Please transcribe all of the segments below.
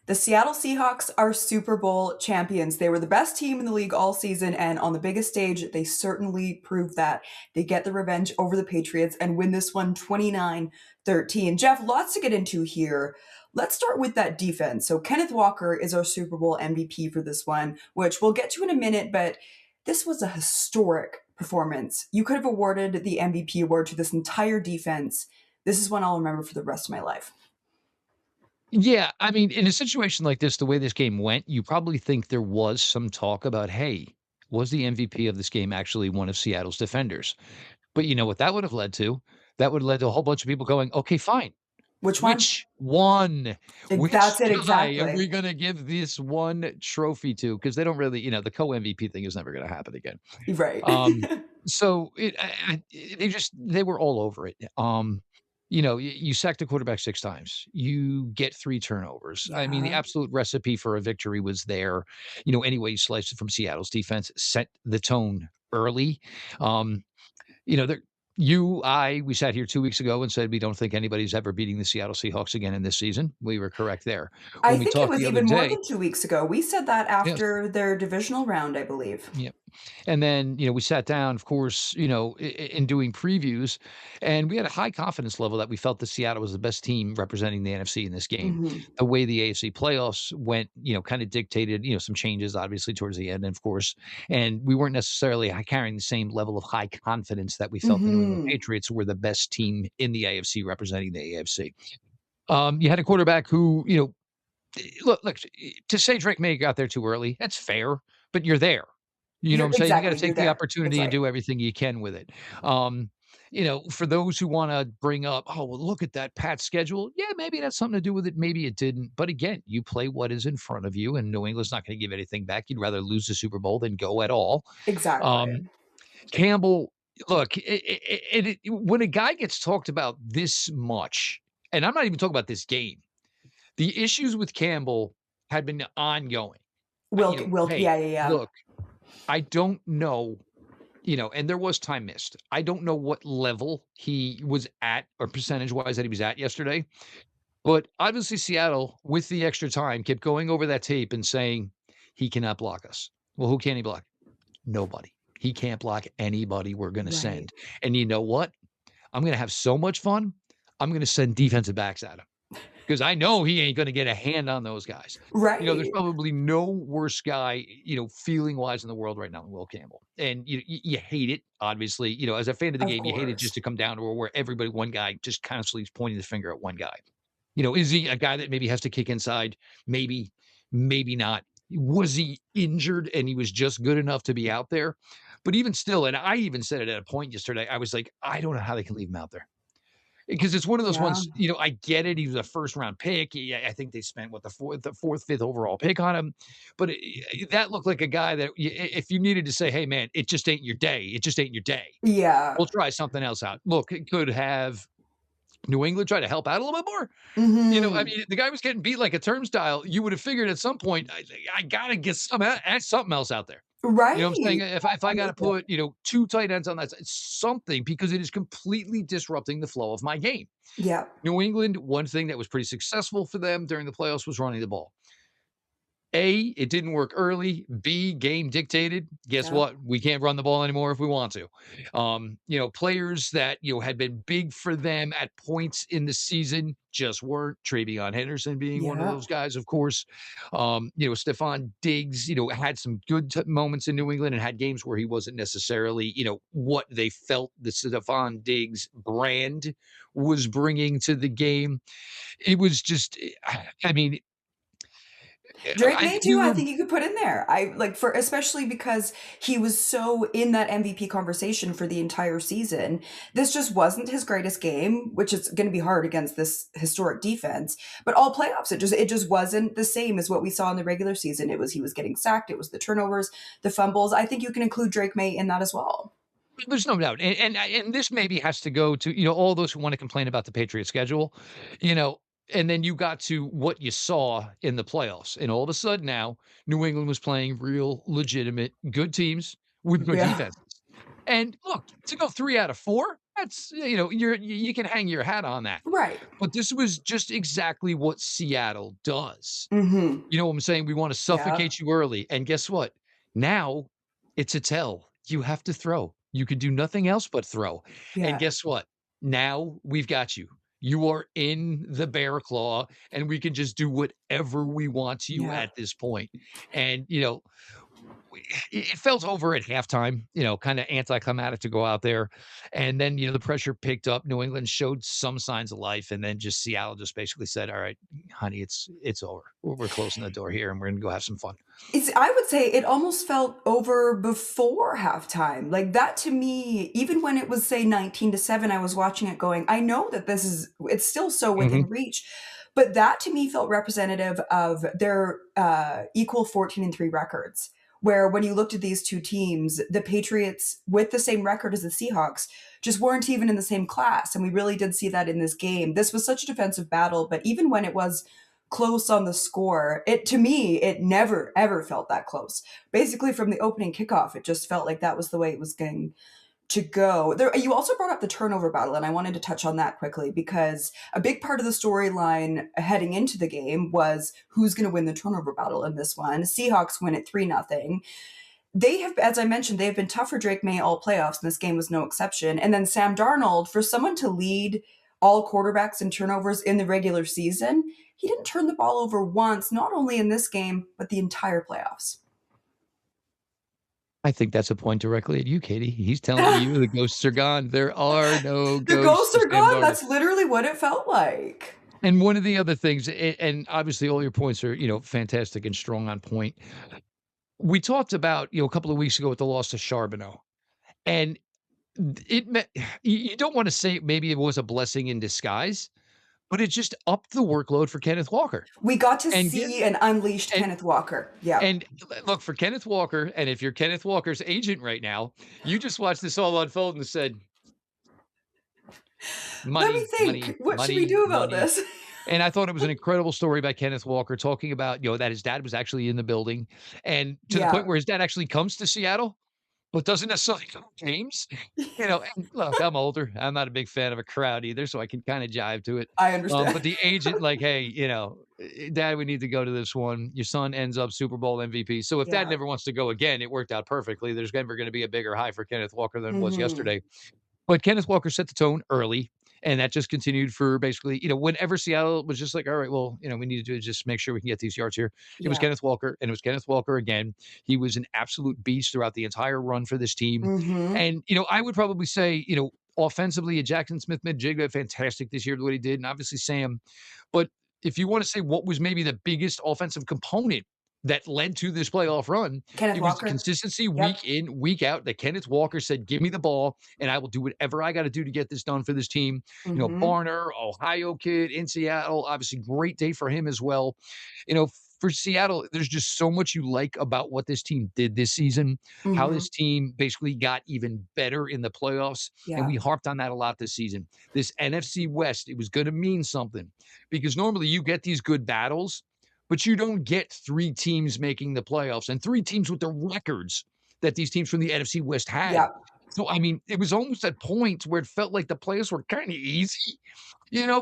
The Seattle Seahawks are Super Bowl champions. They were the best team in the league all season, and on the biggest stage, they certainly proved that. They get the revenge over the Patriots and win this one 29-13. Jeff, lots to get into here. Let's start with that defense. So, Kenneth Walker is our Super Bowl MVP for this one, which we'll get to in a minute, but this was a historic performance. You could have awarded the MVP award to this entire defense. This is one I'll remember for the rest of my life. Yeah, I mean, in a situation like this, the way this game went, you probably think there was some talk about, hey, was the MVP of this game actually one of Seattle's defenders? But you know what that would have led to? That would have led to a whole bunch of people going, okay, fine. Which one? Which one? That's Which it guy are we exactly. going to give this one trophy to? Because they don't really, the co MVP thing is never going to happen again. Right. Um, so they were all over it. You sacked the quarterback 6 times. You get 3 turnovers. I mean, the Yeah. absolute recipe for a victory was there. Any way you slice it from Seattle's defense set the tone early. Um, there we sat here 2 weeks ago and said we don't think anybody's ever beating the Seattle Seahawks again in this season. We were correct there. I When we think it talked was the other even more day. than 2 weeks ago. We said that Yes. after their divisional round, I believe. Yep. And then, we sat down, of course, in doing previews, and we had a high confidence level that we felt that Seattle was the best team representing the NFC in this game. Mhm. The way the AFC playoffs went, kind of dictated, some changes obviously towards the end, of course. And we weren't necessarily carrying the same level of high confidence that we felt the New England Mhm. Patriots were the best team in the AFC representing the AFC. You had a quarterback who, look, to say Drake May got there too early, that's fair, but you're there. You know what I'm saying? You gotta You're take the there. That's opportunity and right. do everything you can with it. Um, for those who wanna bring up, "Oh, well, look at that Pat schedule." Yeah, maybe that's something to do with it, maybe it didn't. But again, you play what is in front of you, and New England's not gonna give anything back. You'd rather lose the Super Bowl than go at all. Um, Exactly. Campbell, look, when a guy gets talked about this much, and I'm not even talking about this game, the issues with Campbell had been ongoing. Wilk, Hey, yeah, yeah, yeah. look, I don't know, and there was time missed. I don't know what level he was at or percentage-wise that he was at yesterday, but obviously Seattle, with the extra time, kept going over that tape and saying, "He cannot block us." Well, who can he block? Nobody. He can't block anybody we're gonna Right. send. And you know what? I'm gonna have so much fun, I'm gonna send defensive backs at him. 'Cause I know he ain't gonna get a hand on those guys. There's Right. probably no worse guy, feeling-wise in the world right now than Will Campbell. And you hate it, obviously. As a fan of the Of game, you hate it just course. to come down to where one guy just constantly is pointing the finger at one guy. Is he a guy that maybe has to kick inside? Maybe, maybe not. Was he injured and he was just good enough to be out there? But even still, and I even said it at a point yesterday, I was like, "I don't know how they can leave him out there." Because it's one of those Yeah. ones, I get it. He was a first round pick. I think they spent what the fourth, fifth overall pick on him, but that looked like a guy that if you needed to say, "Hey, man, it just ain't your day. It just ain't your day. Yeah. We'll try something else out." Look, it could have New England try to help out a little bit more. I Mhm. mean, the guy was getting beat like a turnstile. You would have figured at some point, I gotta get something else out there. You know what I'm Right. saying? If I I'm gotta with you. put, 2 tight ends on that side, something because it is completely disrupting the flow of my game. Yeah. New England, one thing that was pretty successful for them during the playoffs was running the ball. A, it didn't work early. B, game dictated. Guess Yeah. what? We can't run the ball anymore if we want to. Players that had been big for them at points in the season just weren't. Travion Henderson being one of Yeah. those guys, of course. Stephon Diggs, had some good moments in New England and had games where he wasn't necessarily, what they felt the Stephon Diggs brand was bringing to the game. It was just, I mean, Drake I May we too, I were think you could put in there. I like for especially because he was so in that MVP conversation for the entire season. This just wasn't his greatest game, which is going to be hard against this historic defense. But all playoffs, it just wasn't the same as what we saw in the regular season. It was he was getting sacked, it was the turnovers, the fumbles. I think you can include Drake May in that as well. there's no doubt, and this maybe has to go to all those who want to complain about the Patriot schedule, you know, and then you got to what you saw in the playoffs, and all of a sudden now New England was playing real, legitimate, good teams with good Yeah. defenses. And look, to go 3 out of 4, that's, you can hang your hat on that. Right. But this was just exactly what Seattle does. Mhm. You know what I'm saying? We wanna Yep. suffocate you early, and guess what? Now it's a tell. You have to throw. You can do nothing else but throw. And Yeah. guess what? Now we've got you. You are in the bear claw, and we can just do whatever we want to you Yeah. at this point. And, it felt over at halftime, kinda anticlimactic to go out there, and then, the pressure picked up, New England showed some signs of life, and then just Seattle just basically said, "All right, honey, it's over. We're closing the door here, and we're gonna go have some fun." I would say it almost felt over before halftime. Like that to me, even when it was say 19-7, I was watching it going, I know that it's still so Mhm. within reach. But that to me felt representative of their equal 14-3 records. Where when you looked at these two teams, the Patriots with the same record as the Seahawks just weren't even in the same class. And we really did see that in this game. This was such a defensive battle, but even when it was close on the score. It to me, it never ever felt that close. Basically, from the opening kickoff, it just felt like that was the way it was going to go. There, you also brought up the turnover battle, and I wanted to touch on that quickly because a big part of the storyline heading into the game was who's going to win the turnover battle in this one. Seahawks win it 3-0. They have, as I mentioned, they have been tough for Drake May all playoffs, and this game was no exception. And then Sam Darnold, for someone to lead all quarterbacks in turnovers in the regular season, he didn't turn the ball over once, not only in this game, but the entire playoffs. I think that's a point directly at you, Katie. He's telling you the ghosts are gone. There are no The ghosts ghosts of are Sam gone. Darnold. That's literally what it felt like. And one of the other things, and obviously all your points are, fantastic and strong on point. We talked about, a couple of weeks ago with the loss to Charbonneau, and it meant you don't wanna say maybe it was a blessing in disguise, but it just upped the workload for Kenneth Walker. We got to And get see an unleashed and Kenneth Walker. Yep. and look, for Kenneth Walker, and if you're Kenneth Walker's agent right now, you just watched this all unfold and said, Let me "Money, think. money, What should we money, do about money." this? And I thought it was an incredible story by Kenneth Walker talking about, that his dad was actually in the building, and to the point Yeah, where his dad actually comes to Seattle, but doesn't necessarily go to games. And look, I'm older. I'm not a big fan of a crowd either, so I can kinda jive to it. I But understand. the agent, like, "Hey, dad, we need to go to this one. Your son ends up Super Bowl MVP." So if dad Yeah. never wants to go again, it worked out perfectly. There's never gonna be a bigger high for Kenneth Walker than was Mhm. yesterday. But Kenneth Walker set the tone early, and that just continued for basically, whenever Seattle was just like, all right, well, we need to just make sure we can get these yards here. It was Yeah. Kenneth Walker, and it was Kenneth Walker again. He was an absolute beast throughout the entire run for this team. Mhm. And, I would probably say, offensively, Jackson Smith-Njigba, fantastic this year, what he did, and obviously Sam. But if you want to say what was maybe the biggest offensive component that led to this playoff run, Kenneth it was the Walker. consistency Yep. week in, week out that Kenneth Walker said, "Give me the ball, and I will do whatever I got to do to get this done for this team." Mhm. Barner, Ohio kid in Seattle, obviously great day for him as well. For Seattle, there's just so much you like about what this team did this season, how Mhm. this team basically got even better in the playoffs. And Yeah. we harped on that a lot this season. This NFC West, it was going to mean something because normally you get these good battles, but you don't get three teams making the playoffs and three teams with the records that these teams from the NFC West had. Yep. So, I mean, it was almost at points where it felt like the playoffs were kind of easy,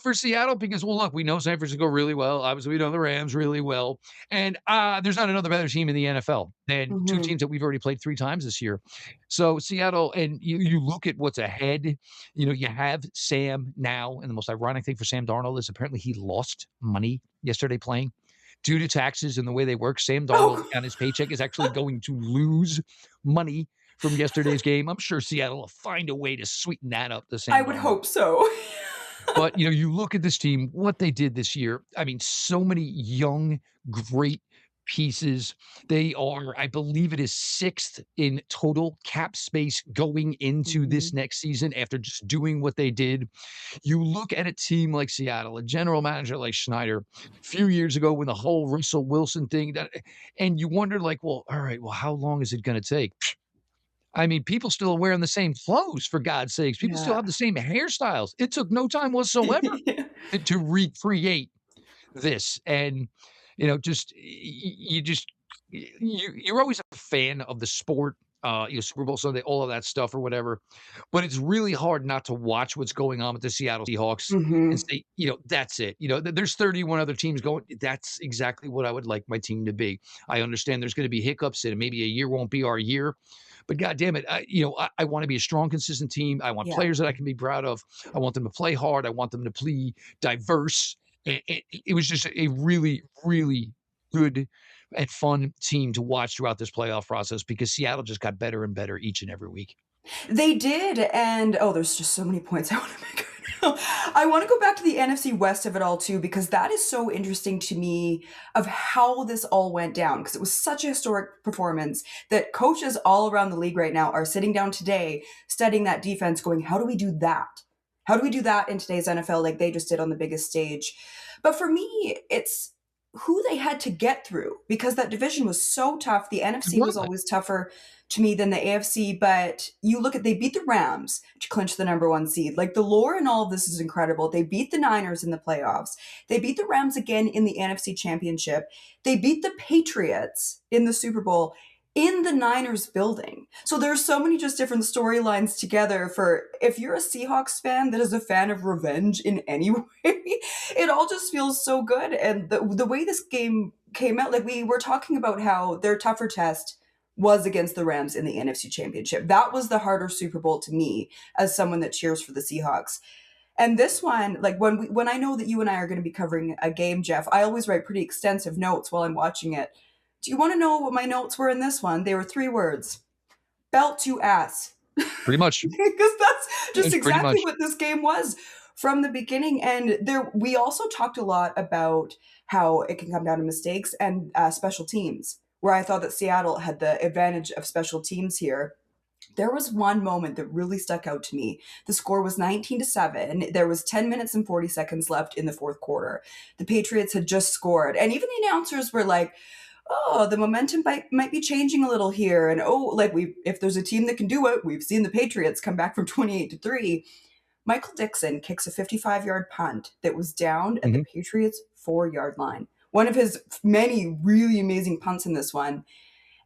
for Seattle because, well, look, we know San Francisco really well. Obviously, we know the Rams really well. And there's not another better team in the NFL than two Mhm. teams that we've already played three times this year. So Seattle, and you look at what's ahead, you have Sam now. And the most ironic thing for Sam Darnold is apparently he lost money yesterday playing due to taxes and the way they work. Sam Darnold Oh, on his paycheck is actually going to lose money from yesterday's game. I'm sure Seattle will find a way to sweeten that up to I Sam would Darnold. hope so. But, you look at this team, what they did this year. I mean, so many young, great pieces. They are, I believe it is 6th in total cap space going into this Mhm. next season after just doing what they did. You look at a team like Seattle, a general manager like Schneider, a few years ago when the whole Russell Wilson thing, and you wonder, like, well, all right, well, how long is it going to take? I mean, people still are wearing the same clothes, for God's sakes. People still Yeah. have the same hairstyles. It took no time whatsoever to recreate this. And, just you're always a fan of the sport Super Bowl Sunday, all of that stuff or whatever. But it's really hard not to watch what's going on with the Seattle Seahawks and Mhm. say, that's it. There's 31 other teams going. That's exactly what I would like my team to be. I understand there's going to be hiccups and maybe a year won't be our year. But God damn it, I want to be a strong, consistent team. I want Yeah. players that I can be proud of. I want them to play hard. I want them to play diverse. It was just a really, really good and fun team to watch throughout this playoff process because Seattle just got better and better each and every week. They did, and oh, there's just so many points I want to make right now. I want to go back to the NFC West of it all too, because that is so interesting to me of how this all went down. Because it was such a historic performance that coaches all around the league right now are sitting down today, studying that defense, going, "How do we do that? How do we do that in today's NFL like they just did on the biggest stage?" But for me, it's who they had to get through because that division was so tough. The It NFC was was. always tougher to me than the AFC, but you look at they beat the Rams to clinch the number one seed. Like the lore in all of this is incredible. They beat the Niners in the playoffs. They beat the Rams again in the NFC Championship. They beat the Patriots in the Super Bowl in the Niners building. So there's so many just different storylines together for if you're a Seahawks fan that is a fan of revenge in any way, it all just feels so good. And the way this game came out, like we were talking about how their tougher test was against the Rams in the NFC Championship. That was the harder Super Bowl to me as someone that cheers for the Seahawks. And this one, like when I know that you and I are going to be covering a game, Jeff, I always write pretty extensive notes while I'm watching it. Do you want to know what my notes were in this one? They were 3 words: belt to ass. Pretty much. Because that's just It's pretty exactly much. what this game was from the beginning. And there, we also talked a lot about how it can come down to mistakes and special teams. Where I thought that Seattle had the advantage of special teams here. There was one moment that really stuck out to me. The score was 19-7. There was 10 minutes and 40 seconds left in the fourth quarter. The Patriots had just scored, and even the announcers were like, "Oh, the momentum might be changing a little here." And oh, like if there's a team that can do it, we've seen the Patriots come back from 28-3. Michael Dixon kicks a 55-yard punt that was down at the Mhm. Patriots 4-yard line. One of his many really amazing punts in this one.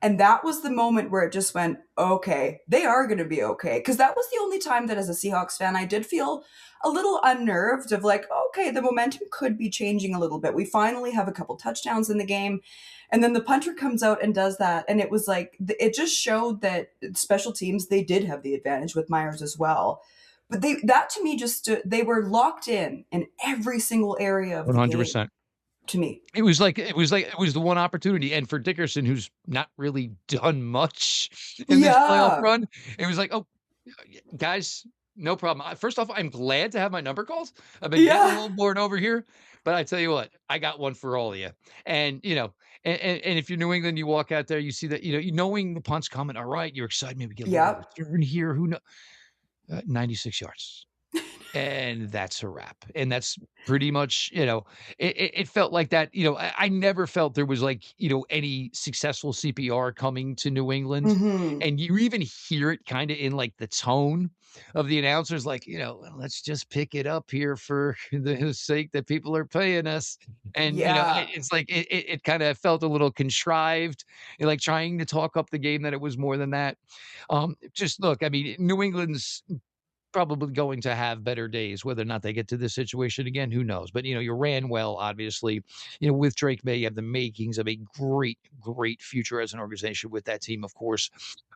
And that was the moment where it just went, okay, they are going to be okay. Because that was the only time that as a Seahawks fan, I did feel a little unnerved of like, okay, the momentum could be changing a little bit. We finally have a couple touchdowns in the game. And then the punter comes out and does that. And it was like, it just showed that special teams, they did have the advantage with Myers as well. But that to me they were locked in every single area of the game 100%. to me. It was the one opportunity, and for Dickerson, who's not really done much in this playoff Yeah. run, it was like, "Oh, guys, no problem." First off, I'm glad to have my number called. I've been getting a Yeah. little bored over here, but I tell you what, I got one for all of you. And, and if you're New England, you walk out there, you see that, knowing the punt's coming, all right, you're excited, maybe get a little Yep. return here, who knows? 96 yards. And that's a wrap. And that's pretty much, it felt like that. I never felt there was like, any successful CPR coming to New England. Hmm. And you even hear it kind of in like the tone of the announcers, like, "Well, let's just pick it up here for the sake that people are paying us." And, Yeah. it's like it kind of felt a little contrived, like trying to talk up the game that it was more than that. Just look, I mean, New England's probably going to have better days. Whether or not they get to this situation again, who knows? But you ran well, obviously. With Drake May, you have the makings of a great, great future as an organization with that team, of course.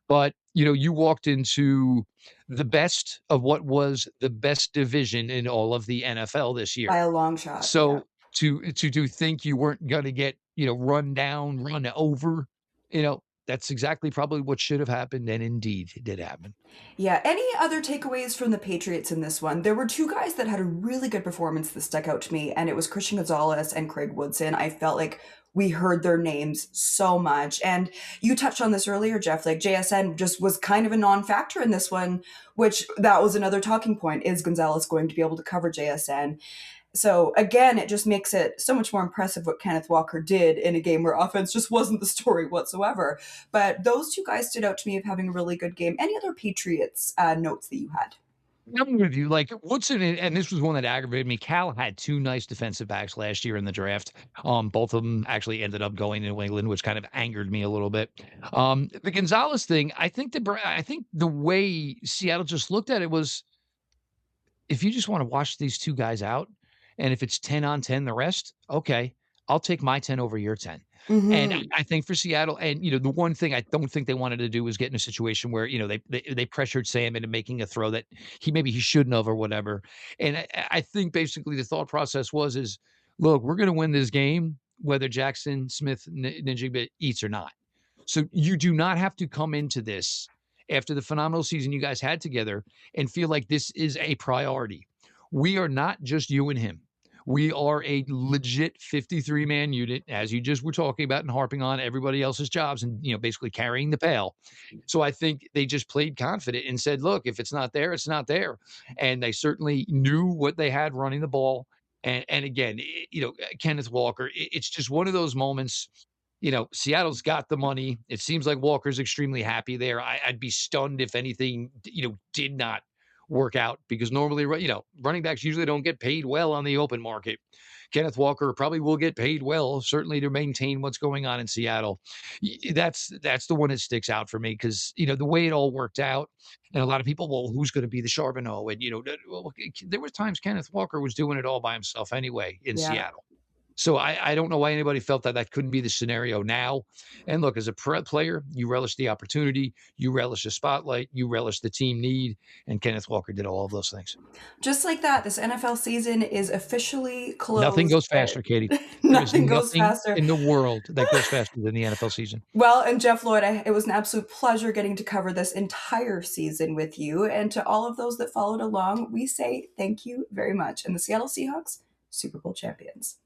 But you walked into the best of what was the best division in all of the NFL this By year. a long shot, yeah. So to think you weren't going to get run down, run over, that's exactly probably what should have happened, and indeed it did happen. Yeah, any other takeaways from the Patriots in this one? There were 2 guys that had a really good performance that stuck out to me, and it was Christian Gonzalez and Craig Woodson. I felt like we heard their names so much, and you touched on this earlier, Jeff, like JSN just was kind of a non-factor in this one, which that was another talking point. Is Gonzalez going to be able to cover JSN? So again, it just makes it so much more impressive what Kenneth Walker did in a game where offense just wasn't the story whatsoever. But those 2 guys stood out to me of having a really good game. Any other Patriots notes that you had? I'm with you. Like Woodson, and this was one that aggravated me. Cal had two nice defensive backs last year in the draft. Both of them actually ended up going to New England, which kind of angered me a little bit. The Gonzalez thing, I think the way Seattle just looked at it was, if you just want to wash these two guys out, and if it's 10 on 10 the rest, okay, I'll take my 10 over your 10. And I Hmm. I think for Seattle, and the one thing I don't think they wanted to do was get in a situation where, they pressured Sam into making a throw that he shouldn't have or whatever. And I think basically the thought process is, look, we're going to win this game whether Jackson Smith Ninjigba eats or not. So you do not have to come into this after the phenomenal season you guys had together and feel like this is a priority. We are not just you and him. We are a legit 53-man unit, as you just were talking about and harping on everybody else's jobs and, basically carrying the pail. So I think they just played confident and said, look, if it's not there, it's not there. And they certainly knew what they had running the ball. And again, Kenneth Walker, it's just one of those moments. Seattle's got the money. It seems like Walker's extremely happy there. I'd be stunned if anything, did not work out, because normally, running backs usually don't get paid well on the open market. Kenneth Walker probably will get paid well, certainly to maintain what's going on in Seattle. That's the one that sticks out for me, because the way it all worked out, and a lot of people, well, who's going to be the Charbonneau? And well, there were times Kenneth Walker was doing it all by himself anyway in Yeah. Seattle. So I don't know why anybody felt that that couldn't be the scenario now. And look, as a player, you relish the opportunity, you relish the spotlight, you relish the team need, and Kenneth Walker did all of those things. Just like that, this NFL season is officially Nothing closed. goes faster, Katie. There is Nothing goes nothing faster. in the world that goes faster than the NFL season. Well, and Jeff Lloyd, it was an absolute pleasure getting to cover this entire season with you. And to all of those that followed along, we say thank you very much. And the Seattle Seahawks, Super Bowl champions.